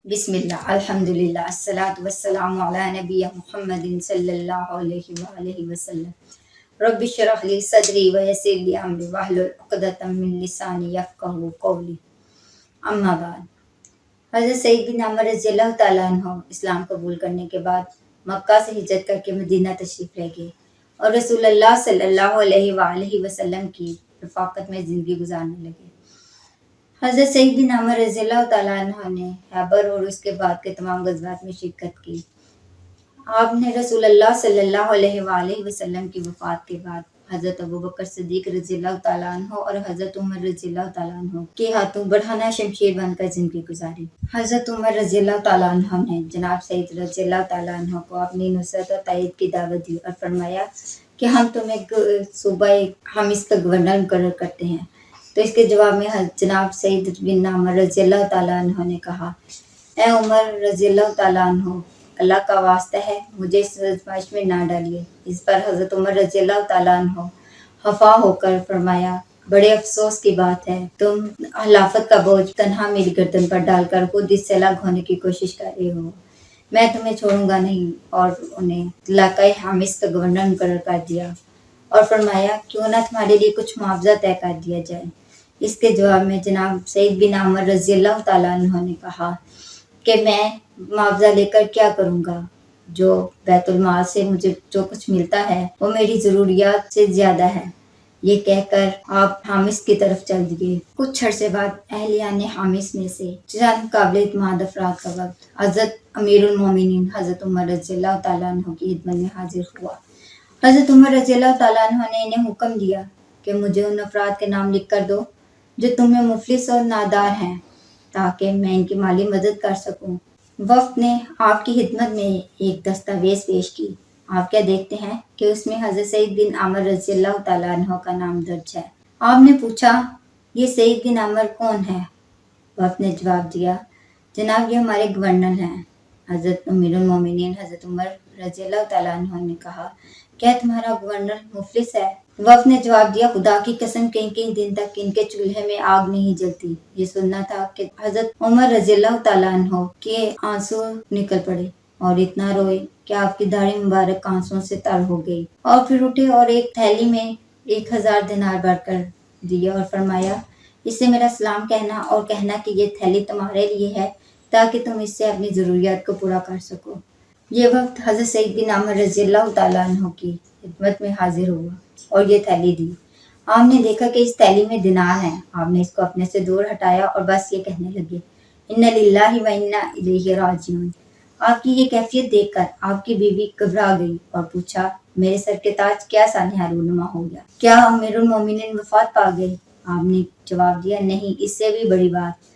بسم اللہ الحمدللہ الصلاۃ والسلام علی نبی محمد صلی اللہ علیہ وآلہ وسلم رب اشرح لی صدری ویسر لی امری واحلل عقدۃ من لسانی یفقہوا قولی اما بعد۔ حضرت سعید بن عمر رضی اللہ تعالیٰ عنہ اسلام قبول کرنے کے بعد مکہ سے ہجرت کر کے مدینہ تشریف لے گئے اور رسول اللہ صلی اللہ علیہ وآلہ وسلم کی رفاقت میں زندگی گزارنے لگے۔ حضرت سعید بن عمر رضی اللہ تعالیٰ عنہ نے خیبر اور اس کے بعد کے تمام غزوات میں شرکت کی۔ آپ نے رسول اللہ صلی اللہ علیہ وآلہ وسلم کی وفات کے بعد حضرت ابوبکر صدیق رضی اللہ تعالیٰ عنہ اور حضرت عمر رضی اللہ تعالیٰ عنہ کے ہاتھوں برہنہ شمشیر بن کر زندگی گزاری۔ حضرت عمر رضی اللہ تعالیٰ عنہ نے جناب سعید رضی اللہ تعالیٰ عنہ کو اپنی نصرت و تائید کی دعوت دی اور فرمایا کہ ہم تمہیں صوبہ حمص کا گورنر مقرر کرتے ہیں۔ تو اس کے جواب میں جناب سعید بن عمر رضی اللہ تعالیٰ عنہ نے کہا، اے عمر رضی اللہ تعالیٰ عنہ، اللہ کا واسطہ ہے مجھے اس آزمائش میں نہ ڈالیے۔ اس پر حضرت عمر رضی اللہ تعالیٰ عنہ خفا ہو کر فرمایا، بڑے افسوس کی بات ہے، تم خلافت کا بوجھ تنہا میری گردن پر ڈال کر خود اس سے الگ ہونے کی کوشش کر رہے ہو۔ میں تمہیں چھوڑوں گا نہیں، اور انہیں علاقۂ حمص کا گورنر مقرر کر دیا اور فرمایا کیوں نہ تمہارے لیے کچھ معاوضہ طے کر دیا جائے۔ اس کے جواب میں جناب سعید بن عمر رضی اللہ تعالیٰ عنہ نے کہا کہ میں معاوضہ لے کر کیا کروں گا، جو بیت المال سے مجھے جو کچھ ملتا ہے وہ میری ضروریات سے زیادہ ہے۔ یہ کہہ کر آپ حامس کی طرف چل دیے۔ کچھ عرصے بعد اہلیان حامس میں سے چند قابل اعتماد افراد کا وقت حضرت امیر المومنین حضرت عمر رضی اللہ تعالیٰ عنہ کی خدمت میں حاضر ہوا۔ حضرت عمر رضی اللہ تعالیٰ عنہ نے انہیں حکم دیا کہ مجھے ان افراد کے نام لکھ کر دو جو تم میں مفلس اور نادار ہیں، تاکہ میں ان کی مالی مدد کر سکوں۔ وفد نے آپ کی خدمت میں ایک دستاویز پیش کی۔ آپ کیا دیکھتے ہیں کہ اس میں حضرت سعید بن عمر رضی اللہ تعالیٰ عنہ کا نام درج ہے۔ آپ نے پوچھا، یہ سعید بن عمر کون ہے؟ وفد نے جواب دیا، جناب یہ ہمارے گورنر ہیں۔ حضرت امیر المومنین حضرت عمر رضی اللہ تعالیٰ عنہ نے کہا، کیا تمہارا گورنر مفلس ہے؟ وفد نے جواب دیا، خدا کی قسم کئی کئی دن تک ان کے چولہے میں آگ نہیں جلتی۔ یہ سننا تھا کہ حضرت عمر رضی اللہ تعالیٰ عنہ کے آنسو نکل پڑے اور اتنا روئے کہ آپ کی داڑھی مبارک آنسوں سے تر ہو گئی، اور پھر اٹھے اور ایک تھیلی میں 1000 دینار بھر کر دیے اور فرمایا، اس سے میرا سلام کہنا اور کہنا کہ یہ تھیلی تمہارے لیے ہے تاکہ تم اس سے اپنی ضروریات کو پورا کر سکو۔ یہ وقت حضرت سعید بن عمر رضی اللہ تعالیٰ عنہ کی خدمت میں حاضر ہوا اور یہ تھیلی دی۔ آپ نے دیکھا کہ اس تھیلی میں دینار ہیں۔ آپ نے اس کو اپنے سے دور ہٹایا اور بس یہ کہنے لگے، اِنَّ لِلَّهِ وَإِنَّا إِلَيْهِ راجعون۔ آپ کی یہ کیفیت دیکھ کر آپ کی بیوی گھبرا گئی اور پوچھا، میرے سر کے تاج کیا سانحہ رونما ہو گیا؟ کیا امیر المومنین وفات پا گئے؟ آپ نے جواب دیا، نہیں، اس سے بھی بڑی بات۔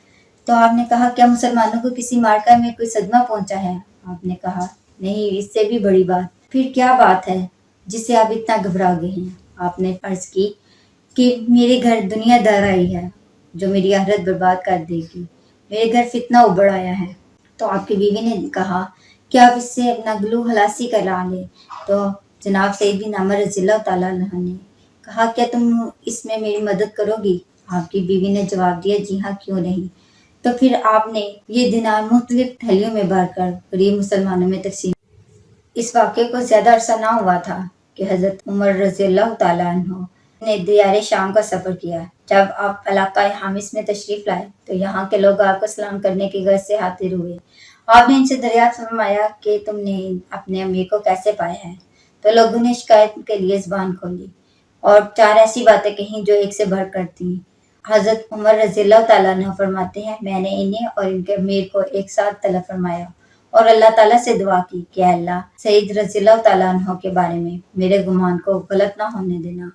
تو آپ نے کہا، کیا مسلمانوں کو کسی معرکہ میں کوئی صدمہ پہنچا ہے؟ آپ نے کہا، نہیں، اس سے بھی بڑی بات۔ پھر کیا بات ہے جس سے آپ اتنا گھبرا گئے ہیں؟ آپ نے عرض کی کہ میرے گھر دنیا دار آئی ہے جو میری آخرت برباد کر دے گی، میرے گھر فتنہ ابھر آیا ہے۔ تو آپ کی بیوی نے کہا کہ آپ اس سے اپنا گلو خلاصی کرا لیں۔ تو جناب سعید بن عمر رضی اللہ تعالیٰ عنہ نے کہا، کیا تم اس میں میری مدد کرو گی؟ آپ کی بیوی نے جواب دیا، جی ہاں، کیوں نہیں۔ تو پھر آپ نے یہ دینار مختلف تھیلیوں میں بھر کر غریب مسلمانوں میں تقسیم۔ اس واقعے کو زیادہ عرصہ نہ ہوا تھا کہ حضرت عمر رضی اللہ تعالیٰ عنہ نے دیار شام کا سفر کیا۔ جب آپ علاقہ حامس میں تشریف لائے تو یہاں کے لوگ آپ کو سلام کرنے کی غرض سے حاضر ہوئے۔ آپ نے ان سے دریافت فرمایا کہ تم نے اپنے امیر کو کیسے پایا ہے؟ تو لوگوں نے شکایت کے لیے زبان کھولی اور 4 ایسی باتیں کہیں جو ایک سے بڑھ کر تھیں۔ حضرت عمر رضی اللہ تعالیٰ عنہ فرماتے ہیں، میں نے انہیں اور ان کے امیر کو ایک ساتھ طلب فرمایا اور اللہ تعالیٰ سے دعا کی کہ اے اللہ، سعید رضی اللہ تعالیٰ عنہ کے بارے میں میرے گمان کو غلط نہ ہونے دینا۔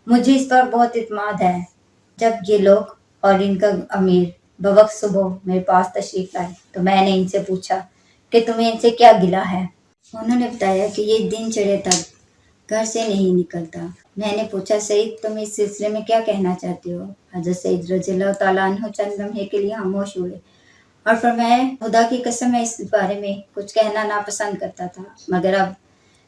مجھے اس پر بہت اعتماد ہے۔ جب یہ لوگ اور ان کا امیر بوقت صبح میرے پاس تشریف لائے تو میں نے ان سے پوچھا کہ تمہیں ان سے کیا گلہ ہے؟ انہوں نے بتایا کہ یہ دن چڑھے تک گھر سے نہیں نکلتا۔ میں نے پوچھا، سعید تم اس سلسلے میں کیا کہنا چاہتے ہو؟ حضرت سعید رضی اللہ تعالیٰ عنہ چند لمحے کے لیے خاموش ہوئے اور فرمایا، خدا کی قسم میں اس بارے میں کچھ کہنا ناپسند کرتا تھا، مگر اب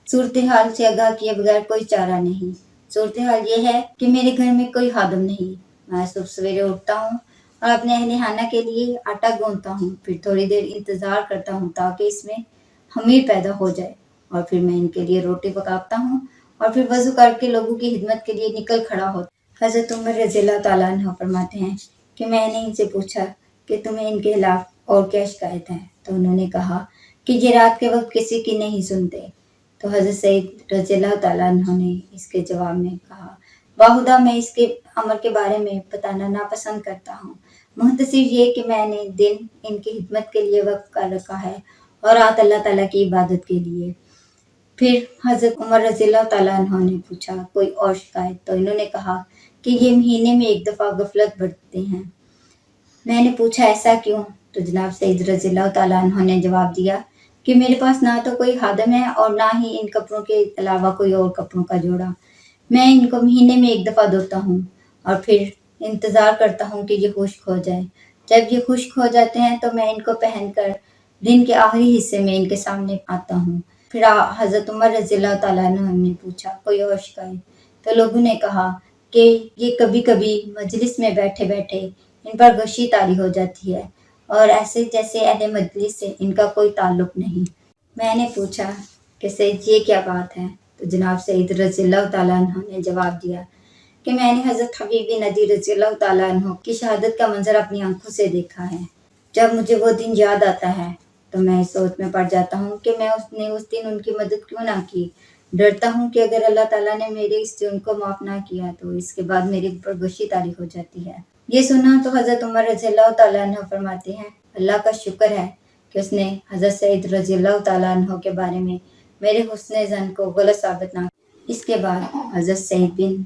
صورتحال سے آگاہ کیے بغیر کوئی چارہ نہیں۔ صورتحال یہ ہے کہ میرے گھر میں کوئی خادم نہیں۔ میں صبح سویرے اٹھتا ہوں اور اپنے اہل خانہ کے لیے آٹا گوندتا ہوں، پھر تھوڑی دیر انتظار کرتا ہوں تاکہ اس میں خمیر پیدا ہو جائے، اور پھر میں ان کے لیے روٹی پکاتا ہوں اور پھر وضو کر کے لوگوں کی خدمت کے لیے نکل کھڑا ہوتا۔ حضرت عمر رضی اللہ تعالیٰ عنہ فرماتے ہیں کہ میں نے ان سے پوچھا کہ تمہیں ان کے خلاف اور کیا شکایت ہے، تو انہوں نے کہا کہ یہ رات کے وقت کسی کی نہیں سنتے۔ تو حضرت سعید رضی اللہ تعالیٰ عنہ نے اس کے جواب میں کہا، باخدا میں اس کے عمر کے بارے میں بتانا ناپسند کرتا ہوں، مختصر یہ کہ میں نے دن ان کی خدمت کے لیے وقف کر رکھا ہے اور رات اللہ تعالیٰ کی عبادت کے لیے۔ پھر حضرت عمر رضی اللہ تعالیٰ عنہ نے پوچھا کوئی اور شکایت، تو انہوں نے کہا کہ یہ مہینے میں ایک دفعہ غفلت برتتے ہیں۔ میں نے پوچھا ایسا کیوں؟ تو جناب سعید رضی اللہ تعالیٰ عنہ نے جواب دیا کہ میرے پاس نہ تو کوئی خادم ہے اور نہ ہی ان کپڑوں کے علاوہ کوئی اور کپڑوں کا جوڑا۔ میں ان کو مہینے میں ایک دفعہ دھوتا ہوں اور پھر انتظار کرتا ہوں کہ یہ خشک ہو جائیں۔ جب یہ خشک ہو جاتے ہیں تو میں ان کو پہن کر دن کے آخری حصے میں ان کے سامنے آتا ہوں۔ پھر حضرت عمر رضی اللہ تعالیٰ عنہ نے پوچھا کوئی اور شکایت؟ تو لوگوں نے کہا کہ یہ کبھی کبھی مجلس میں بیٹھے بیٹھے ان پر غشی طاری ہو جاتی ہے اور ایسے جیسے اہل مجلس سے ان کا کوئی تعلق نہیں۔ میں نے پوچھا کہ سید یہ کیا بات ہے؟ تو جناب سعید رضی اللہ تعالیٰ عنہ نے جواب دیا کہ میں نے حضرت حبیب ندی رضی اللہ تعالیٰ عنہ کی شہادت کا منظر اپنی آنکھوں سے دیکھا ہے۔ جب مجھے وہ دن یاد آتا ہے تو میں اس سوچ میں پڑ جاتا ہوں کہ میں اس دن ان کی مدد کیوں نہ کی۔ ڈرتا ہوں کہ اگر اللہ تعالیٰ نے میرے اس جرم کو معاف نہ کیا تو اس کے بعد میرے اوپر غشی طاری ہو جاتی ہے۔ یہ سنا تو حضرت عمر رضی اللہ تعالیٰ عنہ فرماتے ہیں اللہ کا شکر ہے کہ اس نے حضرت سعید رضی اللہ تعالیٰ عنہ کے بارے میں میرے حسن ظن کو غلط ثابت نہ کیا۔ اس کے بعد حضرت سعید بن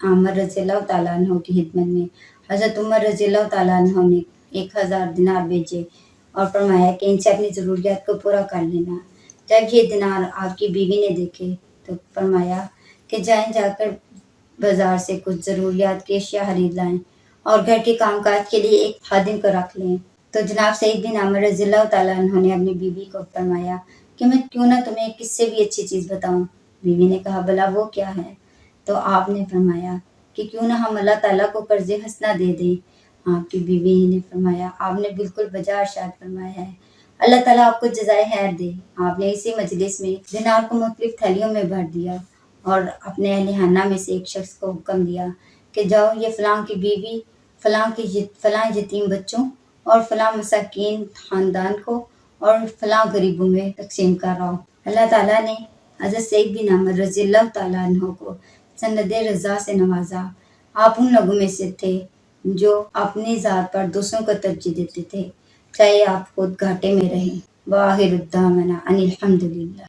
عامر رضی اللہ تعالیٰ عنہ کی خدمت میں حضرت عمر رضی اللہ تعالیٰ عنہ نے 1000 دینار بھیجے اور فرمایا کہ ان سے اپنی ضروریات کو پورا کر لینا۔ جب یہ دینار آپ کی بیوی نے دیکھے تو فرمایا کہ جائیں جا کر بازار سے کچھ ضروریات کی اشیاء خرید لائیں اور گھر کے کام کاج کے لیے ایک خادم کو رکھ لیں۔ تو جناب سعید بن عامر رضی اللہ تعالیٰ عنہ نے اپنی بیوی کو فرمایا کہ میں کیوں نہ تمہیں کس سے بھی اچھی چیز بتاؤں؟ بیوی نے کہا بھلا وہ کیا ہے؟ تو آپ نے فرمایا کہ کیوں نہ ہم اللہ تعالیٰ کو قرض حسنہ دے دیں۔ آپ کی بیوی نے فرمایا آپ نے بالکل بجا ارشاد فرمایا ہے، اللہ تعالیٰ آپ کو جزائے خیر دے۔ آپ نے اسی مجلس میں دینار کو مختلف تھیلیوں میں بھر دیا اور اپنے اہل خانہ میں سے ایک شخص کو حکم دیا کہ جاؤ یہ فلاں کی بیوی، فلاں یتیم بچوں اور فلاں مساکین خاندان کو اور فلاں غریبوں میں تقسیم کراؤ۔ اللہ تعالیٰ نے حضرت سعید بن عامر رضی اللہ تعالیٰ عنہ کو سند رضا سے نوازا۔ آپ ان لوگوں میں سے تھے جو اپنی ذات پر دوسروں کو ترجیح دیتے تھے چاہے آپ خود گھاٹے میں رہیں۔ وآخر دعوانا ان الحمد للہ۔